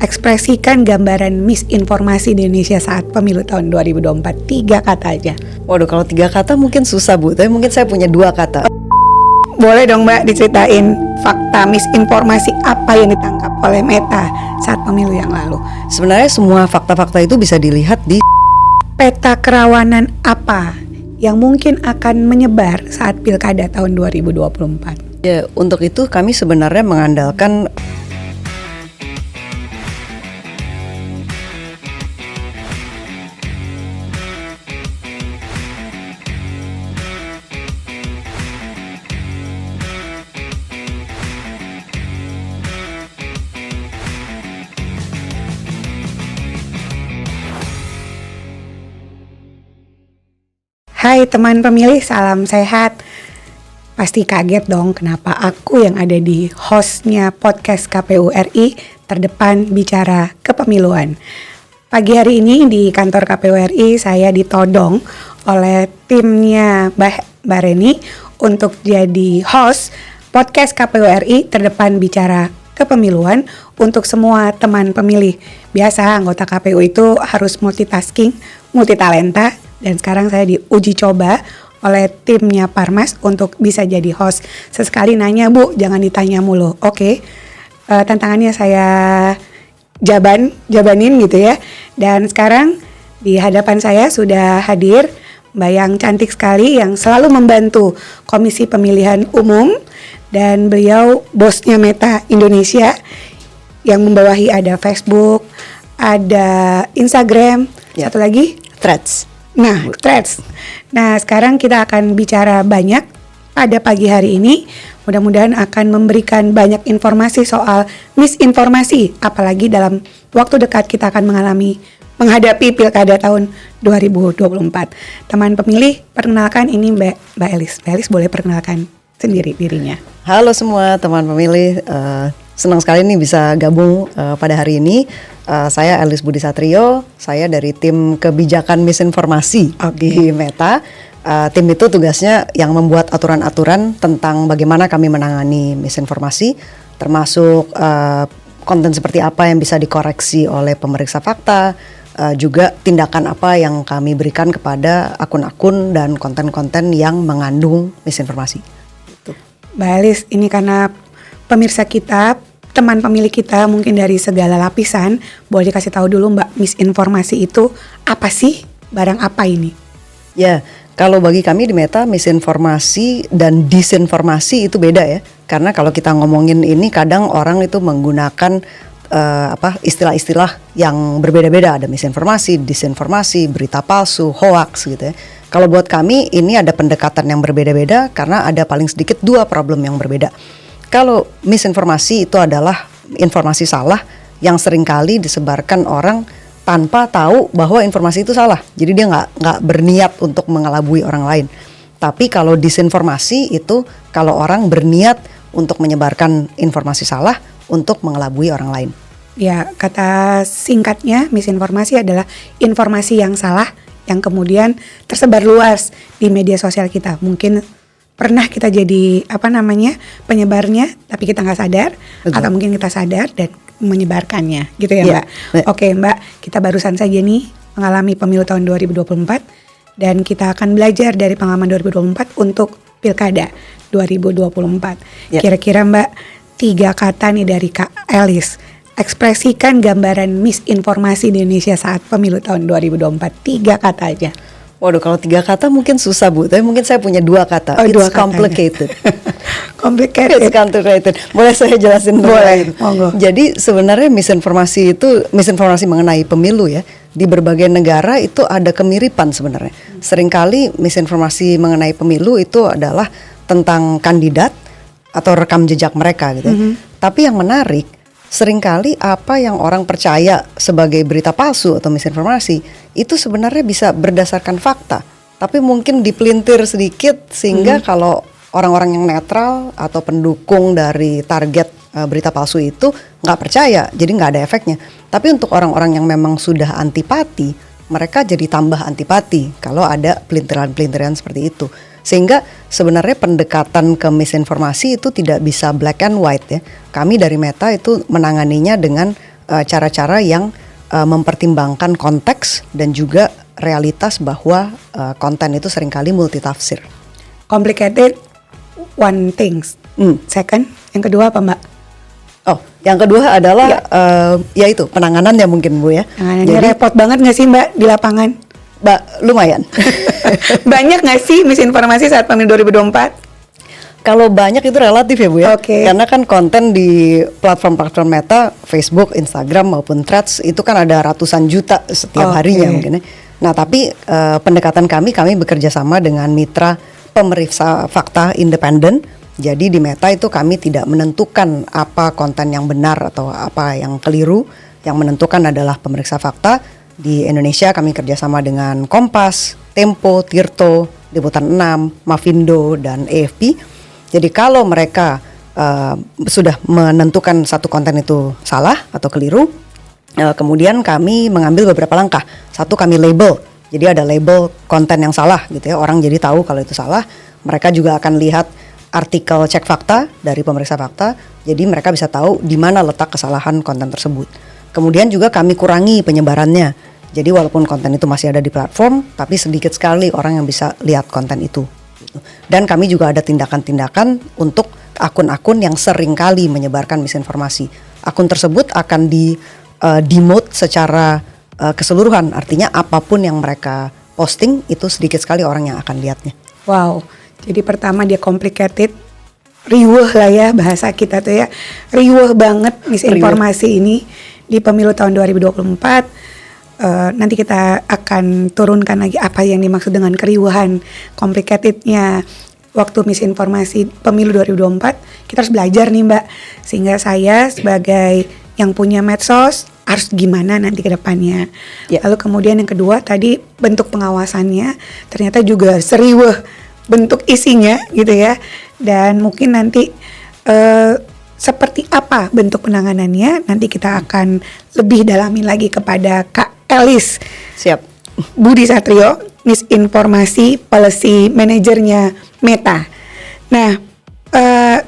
Ekspresikan gambaran misinformasi di Indonesia saat pemilu tahun 2024. 3 kata aja. Waduh, kalau 3 kata mungkin susah, Bu. Tapi mungkin saya punya 2 kata. Boleh dong Mbak diceritain fakta misinformasi apa yang ditangkap oleh Meta saat pemilu yang lalu? Sebenarnya semua fakta-fakta itu bisa dilihat di Peta kerawanan apa yang mungkin akan menyebar saat pilkada tahun 2024? ya, untuk itu kami sebenarnya mengandalkan Hai teman pemilih, salam sehat. Pasti kaget dong kenapa aku yang ada di hostnya podcast KPU RI terdepan bicara kepemiluan. Pagi hari ini di kantor KPU RI saya ditodong oleh timnya Mbak Reni untuk jadi host podcast KPU RI terdepan bicara kepemiluan untuk semua teman pemilih. Biasa anggota KPU itu harus multitasking, multitalenta. Dan sekarang saya diuji coba oleh timnya Parmas untuk bisa jadi host. Sesekali nanya, Bu, jangan ditanya mulu. Oke, tantangannya saya jabanin gitu ya. Dan sekarang di hadapan saya sudah hadir Mbak yang cantik sekali yang selalu membantu Komisi Pemilihan Umum. Dan beliau bosnya Meta Indonesia yang membawahi ada Facebook, ada Instagram, satu lagi Threads. Nah, Threads. Nah, sekarang kita akan bicara banyak pada pagi hari ini. Mudah-mudahan akan memberikan banyak informasi soal misinformasi. Apalagi dalam waktu dekat kita akan menghadapi pilkada tahun 2024. Teman pemilih, perkenalkan ini Mbak Elis. Mbak Elis boleh perkenalkan sendiri dirinya. Halo semua teman pemilih, senang sekali nih bisa gabung pada hari ini. Saya Elis Budi Satrio, saya dari tim kebijakan misinformasi di Meta. Tim itu tugasnya yang membuat aturan-aturan tentang bagaimana kami menangani misinformasi, termasuk konten seperti apa yang bisa dikoreksi oleh pemeriksa fakta, juga tindakan apa yang kami berikan kepada akun-akun dan konten-konten yang mengandung misinformasi. Mbak Elis, ini karena pemirsa kita, teman pemilih kita mungkin dari segala lapisan, boleh dikasih tahu dulu Mbak, misinformasi itu apa sih? Barang apa ini? Ya, kalau bagi kami di Meta, misinformasi dan disinformasi itu beda ya. Karena kalau kita ngomongin ini kadang orang itu menggunakan istilah-istilah yang berbeda-beda. Ada misinformasi, disinformasi, berita palsu, hoax gitu ya. Kalau buat kami ini ada pendekatan yang berbeda-beda karena ada paling sedikit 2 problem yang berbeda. Kalau misinformasi itu adalah informasi salah yang seringkali disebarkan orang tanpa tahu bahwa informasi itu salah. Jadi dia nggak berniat untuk mengelabui orang lain. Tapi kalau disinformasi itu kalau orang berniat untuk menyebarkan informasi salah untuk mengelabui orang lain. Ya, kata singkatnya misinformasi adalah informasi yang salah yang kemudian tersebar luas di media sosial kita. Mungkin pernah kita jadi penyebarnya tapi kita nggak sadar. Betul. Atau mungkin kita sadar dan menyebarkannya gitu ya Mbak. Oke Mbak, kita barusan saja nih mengalami pemilu tahun 2024 dan kita akan belajar dari pengalaman 2024 untuk pilkada 2024. Kira-kira Mbak 3 kata nih dari Kak Elis, ekspresikan gambaran misinformasi di Indonesia saat pemilu tahun 2024. 3 kata aja. Waduh, kalau 3 kata mungkin susah Bu, tapi mungkin saya punya 2 kata. It's complicated. Complicated. Boleh saya jelasin? Boleh, monggo. Jadi sebenarnya misinformasi mengenai pemilu ya, di berbagai negara itu ada kemiripan sebenarnya. Seringkali misinformasi mengenai pemilu itu adalah tentang kandidat atau rekam jejak mereka gitu. Tapi yang menarik, seringkali apa yang orang percaya sebagai berita palsu atau misinformasi itu sebenarnya bisa berdasarkan fakta, tapi mungkin dipelintir sedikit sehingga kalau orang-orang yang netral atau pendukung dari target berita palsu itu nggak percaya, jadi nggak ada efeknya. Tapi untuk orang-orang yang memang sudah antipati, mereka jadi tambah antipati kalau ada pelintiran-pelintiran seperti itu. Sehingga sebenarnya pendekatan ke misinformasi itu tidak bisa black and white ya. Kami dari Meta itu menanganinya dengan cara-cara yang mempertimbangkan konteks dan juga realitas bahwa konten itu seringkali multitafsir. Complicated one things. Second, yang kedua apa Mbak? Oh, yang kedua adalah yaitu penanganannya mungkin Bu ya. Jadi repot banget nggak sih Mbak di lapangan? Mbak, lumayan. Banyak nggak sih misinformasi saat pemilu 2024? Kalau banyak itu relatif ya Bu ya. Oke. Karena kan konten di platform-platform Meta, Facebook, Instagram maupun Threads itu kan ada ratusan juta setiap harinya mungkin ya. Nah, tapi pendekatan kami bekerja sama dengan mitra pemeriksa fakta independen. Jadi di Meta itu kami tidak menentukan apa konten yang benar atau apa yang keliru. Yang menentukan adalah pemeriksa fakta. Di Indonesia kami kerjasama dengan Kompas, Tempo, Tirto, Liputan 6, Mavindo, dan AFP. Jadi kalau mereka sudah menentukan satu konten itu salah atau keliru, kemudian kami mengambil beberapa langkah. Satu, kami label. Jadi ada label konten yang salah gitu ya. Orang jadi tahu kalau itu salah. Mereka juga akan lihat artikel cek fakta dari pemeriksa fakta. Jadi mereka bisa tahu di mana letak kesalahan konten tersebut. Kemudian juga kami kurangi penyebarannya. Jadi walaupun konten itu masih ada di platform, tapi sedikit sekali orang yang bisa lihat konten itu. Dan kami juga ada tindakan-tindakan untuk akun-akun yang seringkali menyebarkan misinformasi. Akun tersebut akan demote secara keseluruhan. Artinya apapun yang mereka posting itu sedikit sekali orang yang akan lihatnya. Wow, jadi pertama dia complicated, riweuh lah ya bahasa kita tuh ya, riweuh banget misinformasi ini di pemilu tahun 2024. Nanti kita akan turunkan lagi apa yang dimaksud dengan keriuhan, complicatednya waktu misinformasi pemilu 2024. Kita harus belajar nih Mbak, sehingga saya sebagai yang punya medsos harus gimana nanti ke depannya. Lalu kemudian yang kedua tadi bentuk pengawasannya ternyata juga seriweuh bentuk isinya gitu ya. Dan mungkin nanti seperti apa bentuk penanganannya nanti kita akan lebih dalami lagi kepada Kak Elis. Siap. Budi Satrio, misinformasi policy manajernya Meta. Nah,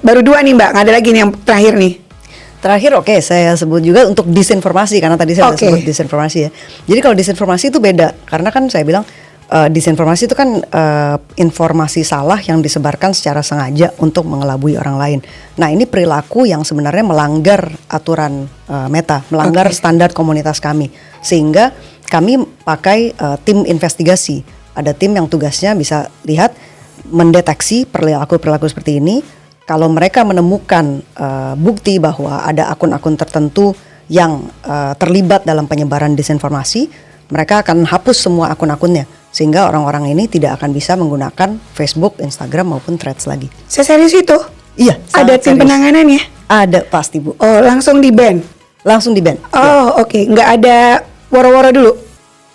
baru dua nih Mbak, nggak ada lagi nih yang terakhir nih. Terakhir saya sebut juga untuk disinformasi karena tadi saya sudah sebut disinformasi ya. Jadi kalau disinformasi itu beda karena kan saya bilang disinformasi itu kan informasi salah yang disebarkan secara sengaja untuk mengelabui orang lain. Nah ini perilaku yang sebenarnya melanggar aturan Meta, melanggar standar komunitas kami. Sehingga kami pakai tim investigasi. Ada tim yang tugasnya bisa lihat, mendeteksi perilaku-perilaku seperti ini. Kalau mereka menemukan bukti bahwa ada akun-akun tertentu yang terlibat dalam penyebaran disinformasi, mereka akan hapus semua akun-akunnya. Sehingga orang-orang ini tidak akan bisa menggunakan Facebook, Instagram maupun Threads lagi. Serius itu? Iya. Ada tim penanganannya? Ada pasti Bu. Oh langsung di ban? Langsung di ban. Oh oke. Nggak ada woro-woro dulu?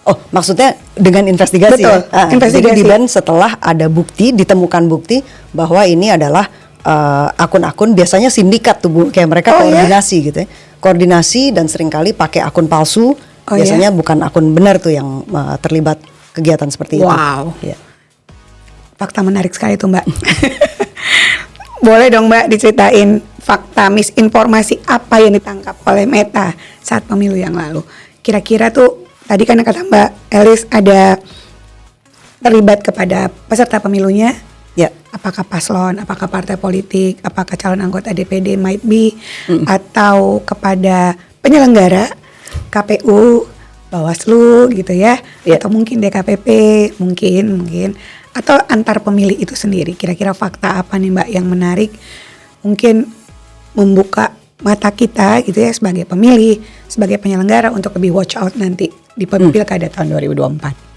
Oh maksudnya dengan investigasi. Betul, investigasi. Jadi di ban setelah ada bukti, ditemukan bukti bahwa ini adalah akun-akun biasanya sindikat tuh Bu. Kayak mereka koordinasi gitu ya. Koordinasi dan seringkali pakai akun palsu. Biasanya bukan akun benar tuh yang terlibat kegiatan seperti itu. Wow. Ya. Fakta menarik sekali tuh Mbak. Boleh dong Mbak diceritain fakta misinformasi apa yang ditangkap oleh Meta saat pemilu yang lalu. Kira-kira tuh tadi kan kata Mbak Elis ada terlibat kepada peserta pemilunya. Ya. Apakah paslon, apakah partai politik, apakah calon anggota DPD might be, atau kepada penyelenggara KPU, Bawaslu gitu ya, atau mungkin DKPP, mungkin atau antar pemilih itu sendiri. Kira-kira fakta apa nih Mbak yang menarik, mungkin membuka mata kita gitu ya sebagai pemilih, sebagai penyelenggara untuk lebih watch out nanti di pilkada tahun 2024.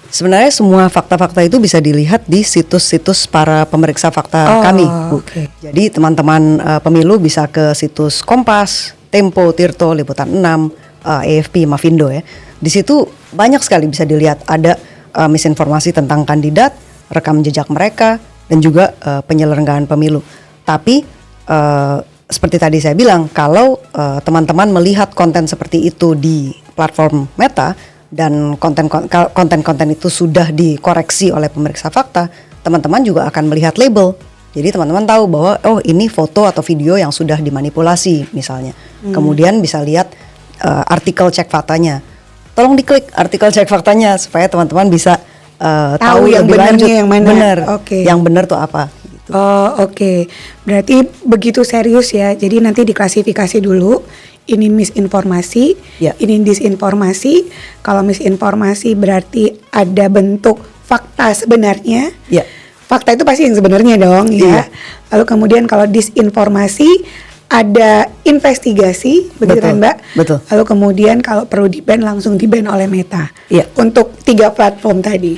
Sebenarnya semua fakta-fakta itu bisa dilihat di situs-situs para pemeriksa fakta kami, Bu. Jadi teman-teman pemilu bisa ke situs Kompas, Tempo, Tirto, Liputan 6, AFP, Mavindo ya. Di situ banyak sekali bisa dilihat ada misinformasi tentang kandidat, rekam jejak mereka, dan juga penyelenggaraan pemilu. Tapi seperti tadi saya bilang, kalau teman-teman melihat konten seperti itu di platform Meta dan konten-konten itu sudah dikoreksi oleh pemeriksa fakta, teman-teman juga akan melihat label. Jadi teman-teman tahu bahwa oh ini foto atau video yang sudah dimanipulasi misalnya. Kemudian bisa lihat artikel cek faktanya. Tolong diklik artikel cek faktanya supaya teman-teman bisa tahu yang lebih lanjut yang mana. benar. Oke. Yang benar tuh apa. Gitu. Oh oke. Berarti begitu serius ya. Jadi nanti diklasifikasi dulu. Ini misinformasi, ini disinformasi. Kalau misinformasi berarti ada bentuk fakta sebenarnya. Fakta itu pasti yang sebenarnya dong ya. Lalu kemudian kalau disinformasi ada investigasi, begitu kan Mbak? Betul. Lalu kemudian kalau perlu di-ban langsung di-ban oleh Meta. Untuk 3 platform tadi,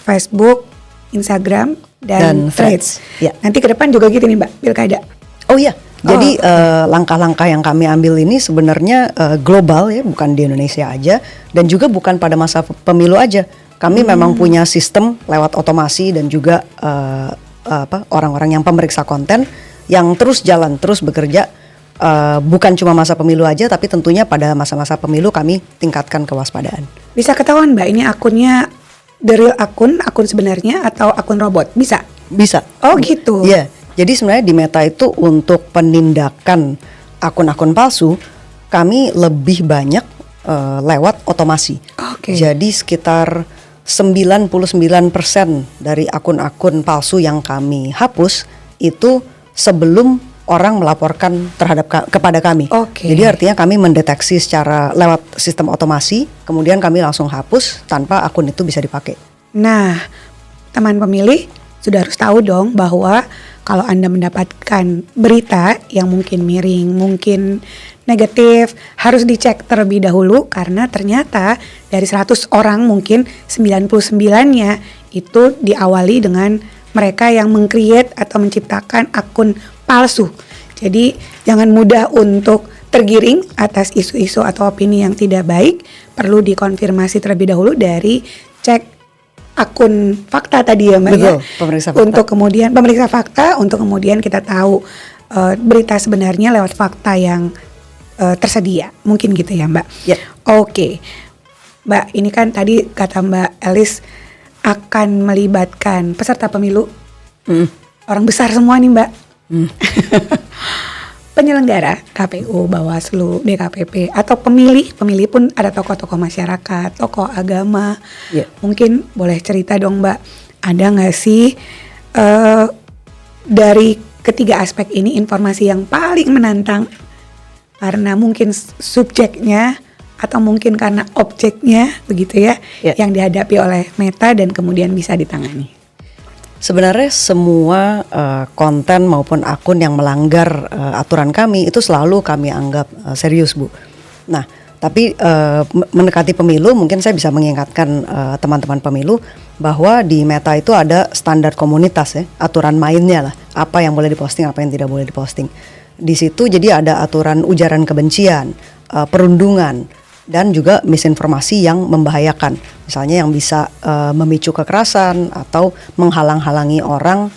Facebook, Instagram, dan Threads. Nanti ke depan juga gitu nih Mbak, pilkada. Oh iya. Jadi langkah-langkah yang kami ambil ini sebenarnya global ya, bukan di Indonesia aja, dan juga bukan pada masa pemilu aja. Kami memang punya sistem lewat otomasi dan juga orang-orang yang pemeriksa konten yang terus jalan, terus bekerja, bukan cuma masa pemilu aja, tapi tentunya pada masa-masa pemilu kami tingkatkan kewaspadaan. Bisa ketahuan Mbak, ini akunnya the real akun sebenarnya atau akun robot? Bisa? Bisa. Oh gitu? Iya. Jadi sebenarnya di Meta itu untuk penindakan akun-akun palsu, kami lebih banyak lewat otomasi. Jadi sekitar 99% dari akun-akun palsu yang kami hapus itu sebelum orang melaporkan kepada kami. Jadi artinya kami mendeteksi secara lewat sistem otomasi, kemudian kami langsung hapus tanpa akun itu bisa dipakai. Nah, teman pemilih sudah harus tahu dong bahwa kalau Anda mendapatkan berita yang mungkin miring, mungkin negatif, harus dicek terlebih dahulu karena ternyata dari 100 orang mungkin 99-nya itu diawali dengan mereka yang meng-create atau menciptakan akun palsu. Jadi jangan mudah untuk tergiring atas isu-isu atau opini yang tidak baik, perlu dikonfirmasi terlebih dahulu dari cek akun fakta tadi ya Mbak. Betul, pemeriksa fakta. Untuk kemudian pemeriksa fakta, untuk kemudian kita tahu berita sebenarnya lewat fakta yang tersedia, mungkin gitu ya Mbak. Oke, Mbak, ini kan tadi kata Mbak Elis akan melibatkan peserta pemilu, orang besar semua nih Mbak. Penyelenggara KPU, Bawaslu, DKPP atau pemilih pun ada tokoh-tokoh masyarakat, tokoh agama. Mungkin boleh cerita dong Mbak, ada nggak sih dari ketiga aspek ini informasi yang paling menantang karena mungkin subjeknya atau mungkin karena objeknya begitu ya, yang dihadapi oleh Meta dan kemudian bisa ditangani? Sebenarnya semua konten maupun akun yang melanggar aturan kami itu selalu kami anggap serius Bu. Nah tapi mendekati pemilu mungkin saya bisa mengingatkan teman-teman pemilu bahwa di Meta itu ada standar komunitas ya, aturan mainnya lah, apa yang boleh diposting, apa yang tidak boleh diposting. Di situ jadi ada aturan ujaran kebencian, perundungan, dan juga misinformasi yang membahayakan, misalnya yang bisa memicu kekerasan atau menghalang-halangi orang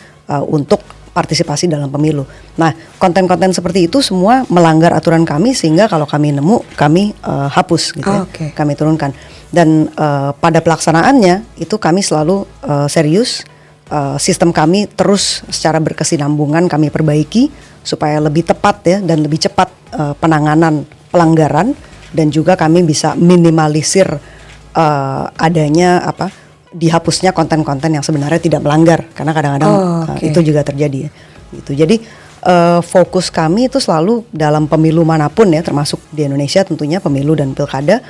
untuk partisipasi dalam pemilu. Nah, konten-konten seperti itu semua melanggar aturan kami sehingga kalau kami nemu kami hapus gitu ya, kami turunkan. Dan pada pelaksanaannya itu kami selalu serius, sistem kami terus secara berkesinambungan kami perbaiki supaya lebih tepat ya dan lebih cepat penanganan pelanggaran. Dan juga kami bisa minimalisir adanya dihapusnya konten-konten yang sebenarnya tidak melanggar karena kadang-kadang itu juga terjadi ya. Gitu. Jadi fokus kami itu selalu dalam pemilu manapun ya, termasuk di Indonesia tentunya pemilu dan pilkada.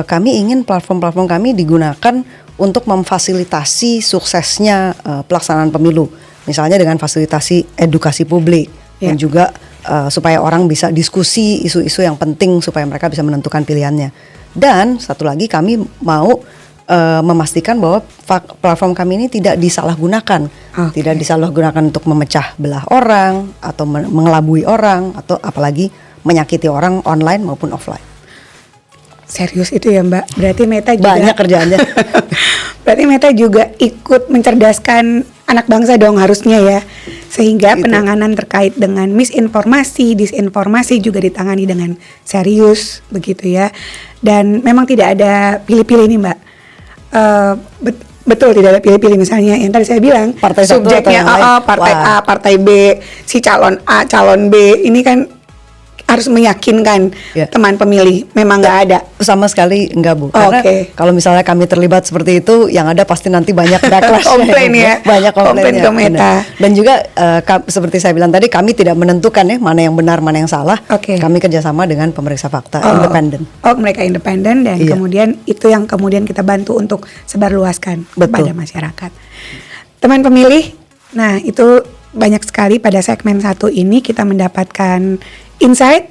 Kami ingin platform-platform kami digunakan untuk memfasilitasi suksesnya pelaksanaan pemilu, misalnya dengan fasilitasi edukasi publik dan juga supaya orang bisa diskusi isu-isu yang penting supaya mereka bisa menentukan pilihannya. Dan satu lagi kami mau memastikan bahwa platform kami ini tidak disalahgunakan, tidak disalahgunakan untuk memecah belah orang atau mengelabui orang atau apalagi menyakiti orang online maupun offline. Serius itu ya Mbak, berarti Meta juga banyak kerjaannya. Berarti Meta juga ikut mencerdaskan anak bangsa dong harusnya ya, sehingga penanganan terkait dengan misinformasi, disinformasi juga ditangani dengan serius begitu ya. Dan memang tidak ada pilih-pilih nih Mbak. Betul, tidak ada pilih-pilih, misalnya yang tadi saya bilang partai subjeknya partai A, partai B, si calon A, calon B, ini kan harus meyakinkan Ya. teman pemilih memang nggak ada. Sama sekali enggak, Bu. Karena Oke. kalau misalnya kami terlibat seperti itu, yang ada pasti nanti banyak backlash. Komplain ya. Banyak Komplain komplainnya. ke Meta. Benar. Dan juga seperti saya bilang tadi, kami tidak menentukan ya mana yang benar, mana yang salah. Oke. Kami kerjasama dengan pemeriksa fakta independen. Oh, mereka independen dan Iya. kemudian itu yang kemudian kita bantu untuk sebarluaskan Betul. kepada masyarakat. Teman pemilih, nah itu banyak sekali pada segmen 1 ini kita mendapatkan insight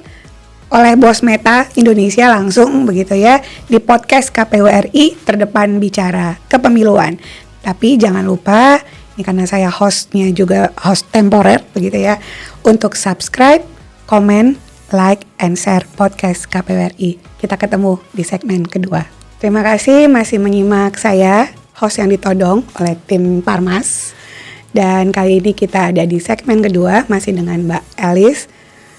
oleh Bos Meta Indonesia langsung begitu ya di podcast KPU RI Terdepan Bicara Kepemiluan. Tapi jangan lupa, ini karena saya hostnya juga host temporer begitu ya, untuk subscribe, komen, like, and share podcast KPU RI. Kita ketemu di segmen kedua. Terima kasih masih menyimak saya, host yang ditodong oleh tim Parmas. Dan kali ini kita ada di segmen kedua masih dengan Mbak Elis.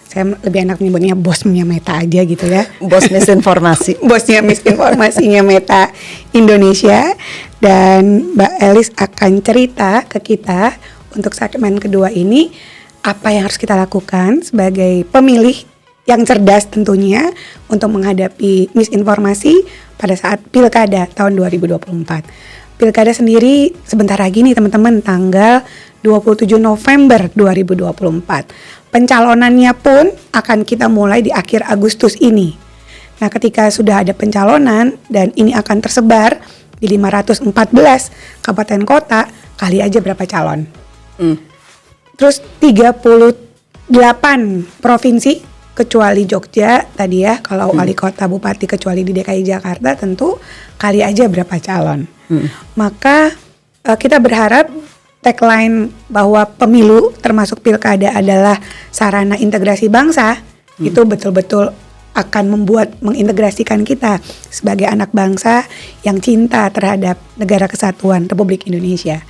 Saya lebih enak menyebutnya bosnya Meta aja gitu ya. Bos misinformasi. Bosnya misinformasinya Meta Indonesia. Dan Mbak Elis akan cerita ke kita untuk segmen kedua ini apa yang harus kita lakukan sebagai pemilih yang cerdas tentunya untuk menghadapi misinformasi pada saat Pilkada tahun 2024. Pilkada sendiri sebentar lagi nih teman-teman, tanggal 27 November 2024. Pencalonannya pun akan kita mulai di akhir Agustus ini. Nah, ketika sudah ada pencalonan dan ini akan tersebar di 514 kabupaten kota, kali aja berapa calon. Terus 38 provinsi kecuali Jogja tadi ya, kalau wali kota bupati kecuali di DKI Jakarta tentu kali aja berapa calon. Maka kita berharap tagline bahwa pemilu termasuk pilkada adalah sarana integrasi bangsa itu betul-betul akan mengintegrasikan kita sebagai anak bangsa yang cinta terhadap negara kesatuan Republik Indonesia.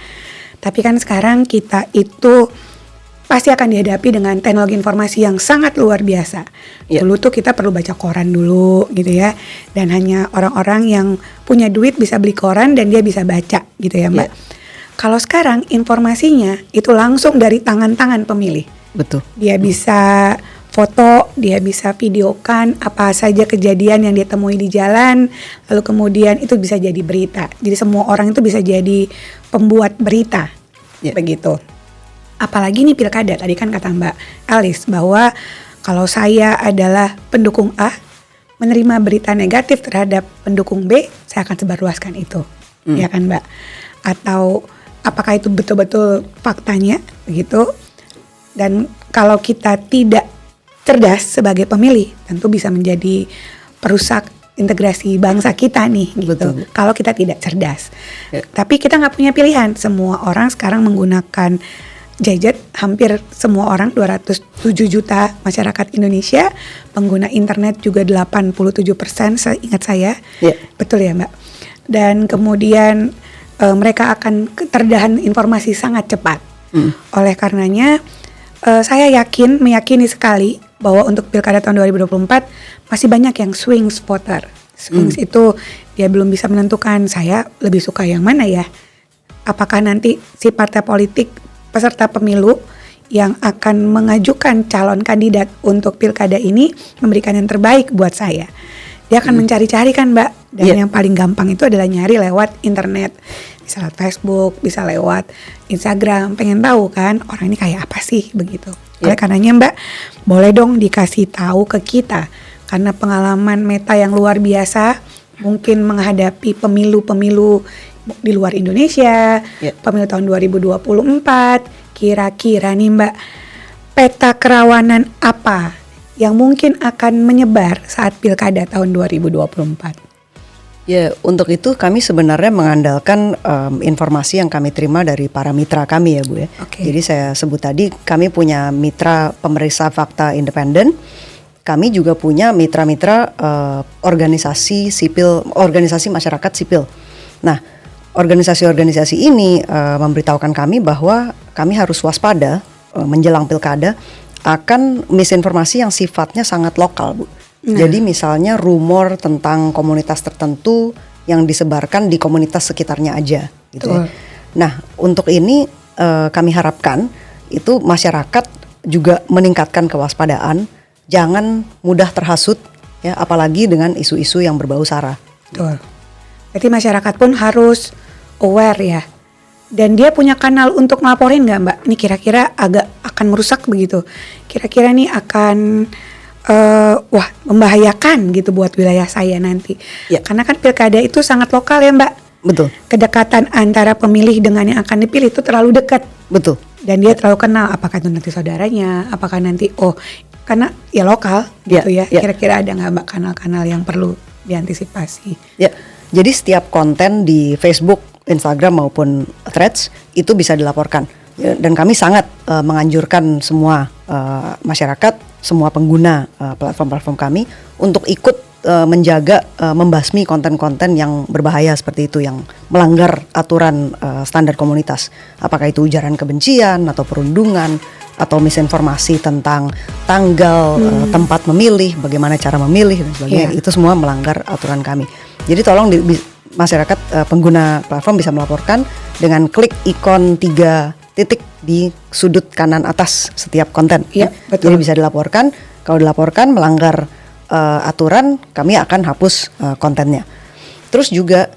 Tapi kan sekarang kita itu pasti akan dihadapi dengan teknologi informasi yang sangat luar biasa. Dulu tuh kita perlu baca koran dulu gitu ya. Dan hanya orang-orang yang punya duit bisa beli koran dan dia bisa baca gitu ya Mbak. Kalau sekarang informasinya itu langsung dari tangan-tangan pemilih. Betul. Dia bisa foto, dia bisa videokan apa saja kejadian yang dia temui di jalan. Lalu kemudian itu bisa jadi berita. Jadi semua orang itu bisa jadi pembuat berita. Begitu. Apalagi nih pilkada, tadi kan kata Mbak Elis bahwa kalau saya adalah pendukung A, menerima berita negatif terhadap pendukung B, saya akan sebarluaskan itu, ya kan Mbak? Atau apakah itu betul-betul faktanya, begitu? Dan kalau kita tidak cerdas sebagai pemilih, tentu bisa menjadi perusak integrasi bangsa kita nih, gitu. Betul. Kalau kita tidak cerdas, tapi kita nggak punya pilihan. Semua orang sekarang menggunakan gadget, hampir semua orang 207 juta masyarakat Indonesia pengguna internet juga 87% seingat saya. Betul ya Mbak. Dan kemudian mereka akan keterdahan informasi sangat cepat. Oleh karenanya saya meyakini sekali bahwa untuk Pilkada tahun 2024 masih banyak yang swing voter. Swings itu dia belum bisa menentukan saya lebih suka yang mana ya. Apakah nanti si partai politik peserta pemilu yang akan mengajukan calon kandidat untuk pilkada ini memberikan yang terbaik buat saya. Dia akan mencari-cari kan Mbak. Dan yang paling gampang itu adalah nyari lewat internet. Bisa lewat Facebook, bisa lewat Instagram. Pengen tahu kan orang ini kayak apa sih begitu. Oleh karenanya Mbak, boleh dong dikasih tahu ke kita. Karena pengalaman Meta yang luar biasa, mungkin menghadapi pemilu-pemilu di luar Indonesia, pemilu tahun 2024, kira-kira nih Mbak, peta kerawanan apa yang mungkin akan menyebar saat pilkada tahun 2024? Ya, untuk itu kami sebenarnya mengandalkan informasi yang kami terima dari para mitra kami ya Bu ya. Jadi saya sebut tadi kami punya mitra pemeriksa fakta independen. Kami juga punya mitra-mitra organisasi sipil, organisasi masyarakat sipil. Nah, organisasi-organisasi ini memberitahukan kami bahwa kami harus waspada menjelang pilkada akan misinformasi yang sifatnya sangat lokal, Bu. Jadi misalnya rumor tentang komunitas tertentu yang disebarkan di komunitas sekitarnya aja, gitu ya. Nah, untuk ini kami harapkan itu masyarakat juga meningkatkan kewaspadaan jangan mudah terhasut ya, apalagi dengan isu-isu yang berbau sara. Betul. Berarti masyarakat pun harus aware ya. Dan dia punya kanal untuk ngelaporin nggak Mbak? Ini kira-kira agak akan merusak begitu. Kira-kira nih akan membahayakan gitu buat wilayah saya nanti. Ya. Karena kan pilkada itu sangat lokal ya Mbak. Betul. Kedekatan antara pemilih dengan yang akan dipilih itu terlalu dekat. Betul. Dan dia terlalu kenal. Apakah itu nanti saudaranya? Apakah nanti karena ya lokal gitu ya. Kira-kira ada nggak Mbak kanal-kanal yang perlu diantisipasi? Ya. Jadi setiap konten di Facebook, Instagram maupun Threads itu bisa dilaporkan. Ya, dan kami sangat menganjurkan semua masyarakat, semua pengguna platform-platform kami untuk ikut menjaga, membasmi konten-konten yang berbahaya seperti itu, yang melanggar aturan standar komunitas. Apakah itu ujaran kebencian atau perundungan atau misinformasi tentang tanggal, tempat memilih, bagaimana cara memilih dan sebagainya. Itu semua melanggar aturan kami. Jadi tolong masyarakat pengguna platform bisa melaporkan dengan klik ikon 3 titik di sudut kanan atas setiap konten. Iya, betul. Jadi bisa dilaporkan. Kalau dilaporkan melanggar aturan, kami akan hapus kontennya. Terus juga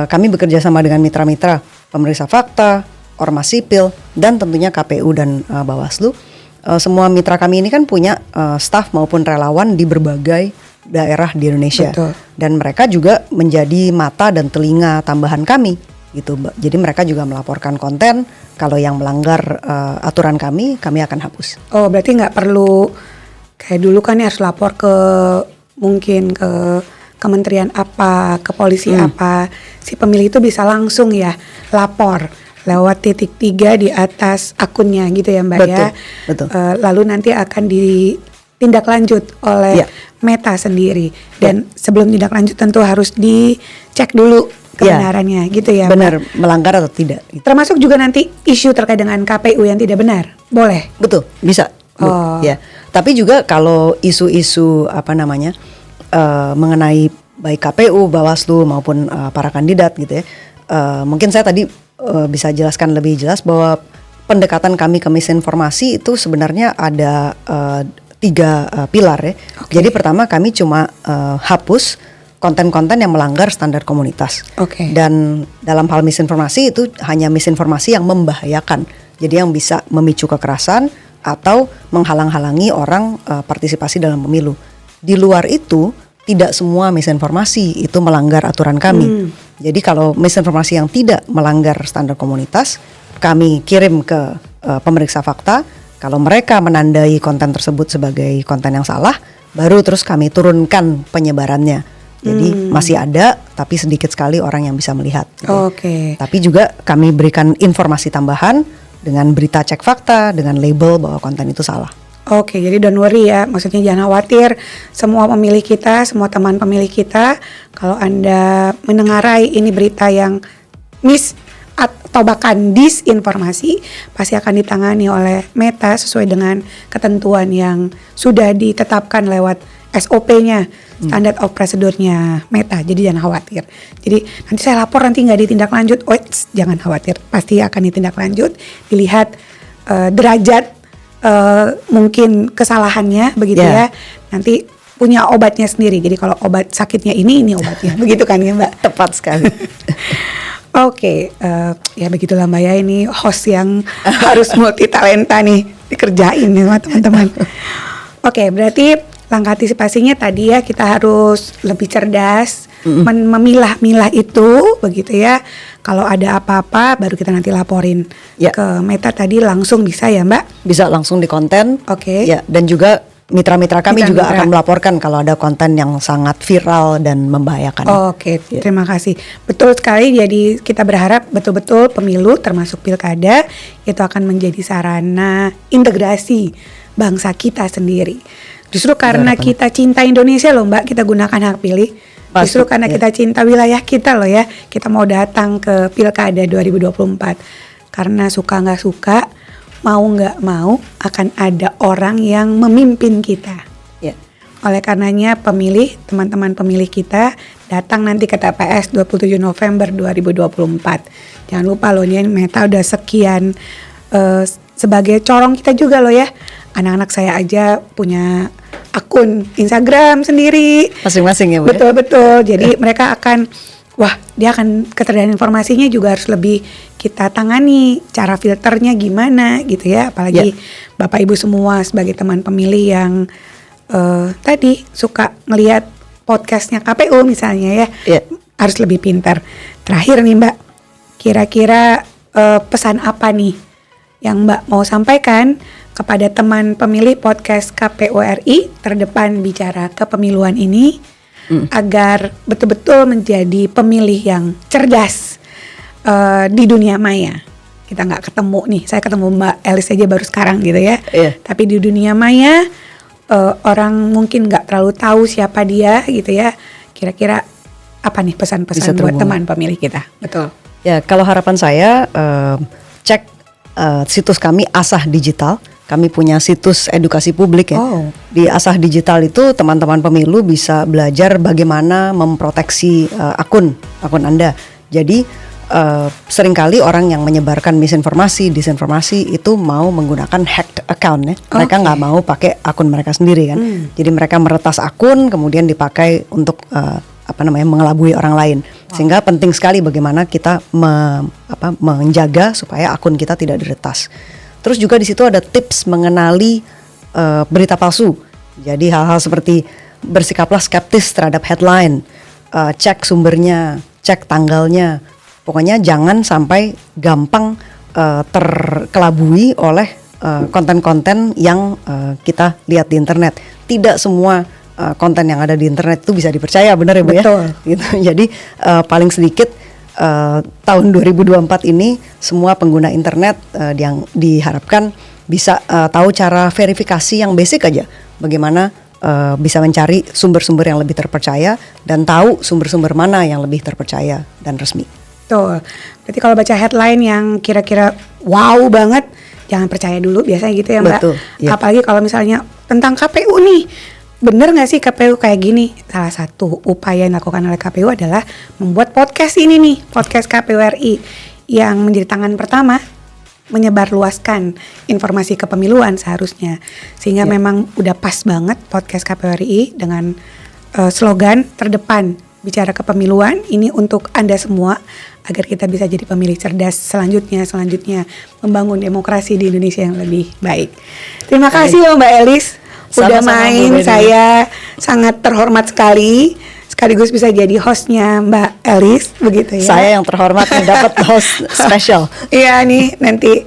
kami bekerja sama dengan mitra-mitra pemeriksa fakta, ormas sipil, dan tentunya KPU dan Bawaslu. Semua mitra kami ini kan punya staf maupun relawan di berbagai daerah di Indonesia. Betul. Dan mereka juga menjadi mata dan telinga tambahan kami gitu. Jadi mereka juga melaporkan konten, kalau yang melanggar aturan kami akan hapus. Oh, berarti nggak perlu kayak dulu kan harus lapor ke mungkin ke kementerian apa, ke polisi apa. Si pemilih itu bisa langsung ya lapor lewat titik 3 di atas akunnya gitu ya Mbak. Betul, ya. betul. Lalu nanti akan ditindak lanjut oleh Meta sendiri. Dan sebelum tindak lanjut tentu harus dicek dulu kebenarannya gitu ya. Benar, Mbak. melanggar atau tidak. Termasuk juga nanti isu terkait dengan KPU yang tidak benar. Boleh? Betul, bisa. Ya. Tapi juga kalau isu-isu mengenai baik KPU, Bawaslu maupun para kandidat gitu ya. Mungkin saya tadi bisa jelaskan lebih jelas bahwa pendekatan kami ke misinformasi itu sebenarnya ada 3 pilar ya. Okay. Jadi pertama kami cuma hapus konten-konten yang melanggar standar komunitas. Okay. Dan dalam hal misinformasi itu hanya misinformasi yang membahayakan. Jadi yang bisa memicu kekerasan atau menghalang-halangi orang partisipasi dalam pemilu. Di luar itu tidak semua misinformasi itu melanggar aturan kami. Jadi kalau misinformasi yang tidak melanggar standar komunitas, kami kirim ke pemeriksa fakta. Kalau mereka menandai konten tersebut sebagai konten yang salah, baru terus kami turunkan penyebarannya. Jadi masih ada, tapi sedikit sekali orang yang bisa melihat. Gitu. Oke. Tapi juga kami berikan informasi tambahan dengan berita cek fakta, dengan label bahwa konten itu salah. Oke, jadi don't worry ya, maksudnya jangan khawatir. Semua pemilih kita, semua teman pemilih kita, kalau Anda mendengarai ini berita yang atau bahkan disinformasi, pasti akan ditangani oleh Meta sesuai dengan ketentuan yang sudah ditetapkan lewat SOP-nya, standard of procedure-nya Meta. Jadi jangan khawatir. Jadi nanti saya lapor nanti nggak ditindaklanjut, jangan khawatir, pasti akan ditindaklanjut. Dilihat derajat mungkin kesalahannya begitu ya. Nanti punya obatnya sendiri. Jadi kalau obat sakitnya ini obatnya, begitu kan ya Mbak? Tepat sekali. Oke, ya begitulah Mbak ya, ini host yang harus multi talenta nih, dikerjain nih sama teman-teman. Oke, berarti langkah antisipasinya tadi ya, kita harus lebih cerdas, memilah-milah itu begitu ya. Kalau ada apa-apa baru kita nanti laporin ke Meta tadi, langsung bisa ya Mbak? Bisa langsung di konten. Oke. Ya, dan juga mitra-mitra kami juga akan melaporkan kalau ada konten yang sangat viral dan membahayakan. Oke, terima kasih. Betul sekali, jadi kita berharap betul-betul pemilu termasuk pilkada itu akan menjadi sarana integrasi bangsa kita sendiri. Justru karena kita cinta Indonesia loh Mbak, kita gunakan hak pilih. Justru karena kita cinta wilayah kita loh ya, kita mau datang ke pilkada 2024. Karena suka nggak suka, mau nggak mau akan ada orang yang memimpin kita. Oleh karenanya pemilih, teman-teman pemilih kita datang nanti ke TPS 27 November 2024. Jangan lupa loh, ini Meta udah sekian sebagai corong kita juga loh ya. Anak-anak saya aja punya akun Instagram sendiri. Masing-masing ya Bu? Betul-betul. Jadi mereka akan, wah dia akan ketersediaan informasinya juga harus lebih kita tangani. Cara filternya gimana gitu ya. Apalagi Bapak Ibu semua sebagai teman pemilih yang tadi suka ngelihat podcastnya KPU misalnya ya. Harus lebih pintar. Terakhir nih Mbak, kira-kira pesan apa nih yang Mbak mau sampaikan kepada teman pemilih podcast KPU RI Terdepan Bicara Kepemiluan ini agar betul-betul menjadi pemilih yang cerdas di dunia maya. Kita nggak ketemu nih, saya ketemu Mbak Elis aja baru sekarang gitu ya. Tapi di dunia maya orang mungkin nggak terlalu tahu siapa dia gitu ya. Kira-kira apa nih pesan-pesan buat teman pemilih kita? Betul. Ya, kalau harapan saya cek situs kami Asah Digital. Kami punya situs edukasi publik ya. Di Asah Digital itu teman-teman pemilu bisa belajar bagaimana memproteksi akun Anda. Jadi seringkali orang yang menyebarkan misinformasi, disinformasi itu mau menggunakan hacked account ya. Mereka nggak mau pakai akun mereka sendiri kan. Jadi mereka meretas akun kemudian dipakai untuk mengelabui orang lain. Sehingga penting sekali bagaimana kita menjaga supaya akun kita tidak diretas. Terus juga di situ ada tips mengenali berita palsu. Jadi hal-hal seperti bersikaplah skeptis terhadap headline, cek sumbernya, cek tanggalnya. Pokoknya jangan sampai gampang terkelabui oleh konten-konten yang kita lihat di internet. Tidak semua konten yang ada di internet itu bisa dipercaya, benar ya Bu? Betul. Ya? Gitu. Jadi paling sedikit tahun 2024 ini semua pengguna internet yang diharapkan bisa tahu cara verifikasi yang basic aja. Bagaimana bisa mencari sumber-sumber yang lebih terpercaya dan tahu sumber-sumber mana yang lebih terpercaya dan resmi. Tuh, berarti kalau baca headline yang kira-kira wow banget, jangan percaya dulu biasanya gitu ya Mbak. Betul, ya. Apalagi kalau misalnya tentang KPU nih, bener gak sih KPU kayak gini? Salah satu upaya yang dilakukan oleh KPU adalah membuat podcast ini nih, podcast KPU RI, yang menjadi tangan pertama menyebarluaskan informasi kepemiluan seharusnya. Sehingga memang udah pas banget podcast KPU RI dengan slogan terdepan bicara kepemiluan ini untuk Anda semua agar kita bisa jadi pemilih cerdas selanjutnya membangun demokrasi di Indonesia yang lebih baik. Terima kasih loh Mbak Elis udah main. Saya sangat terhormat sekali sekaligus bisa jadi hostnya Mbak Elis begitu ya. Saya yang terhormat dapat host spesial. Iya nih nanti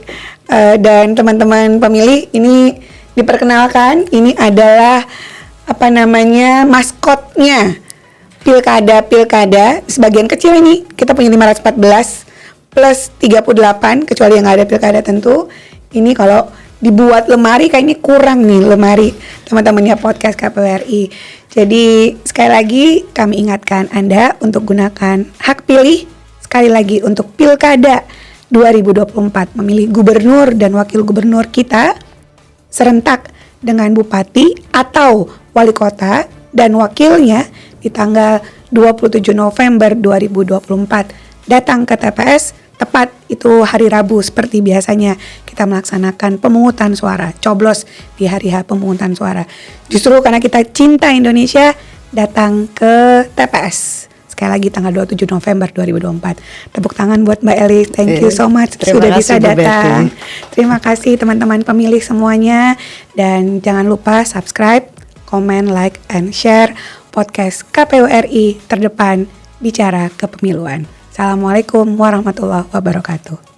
dan teman-teman pemilih ini diperkenalkan, ini adalah maskotnya pilkada sebagian kecil ini kita punya 514 plus 38 kecuali yang nggak ada pilkada tentu. Ini kalau dibuat lemari kayak ini kurang nih lemari teman-temannya podcast KPU RI. Jadi sekali lagi kami ingatkan Anda untuk gunakan hak pilih sekali lagi untuk pilkada 2024 memilih gubernur dan wakil gubernur kita serentak dengan bupati atau wali kota dan wakilnya di tanggal 27 November 2024. Datang ke TPS tepat itu hari Rabu seperti biasanya kita melaksanakan pemungutan suara, coblos di hari H pemungutan suara. Justru karena kita cinta Indonesia, datang ke TPS. Sekali lagi tanggal 27 November 2024. Tepuk tangan buat Mbak Elis. Thank you so much sudah bisa datang. Terima kasih teman-teman pemilih semuanya dan jangan lupa subscribe, comment, like, and share podcast KPU RI Terdepan Bicara Kepemiluan. Assalamualaikum warahmatullahi wabarakatuh.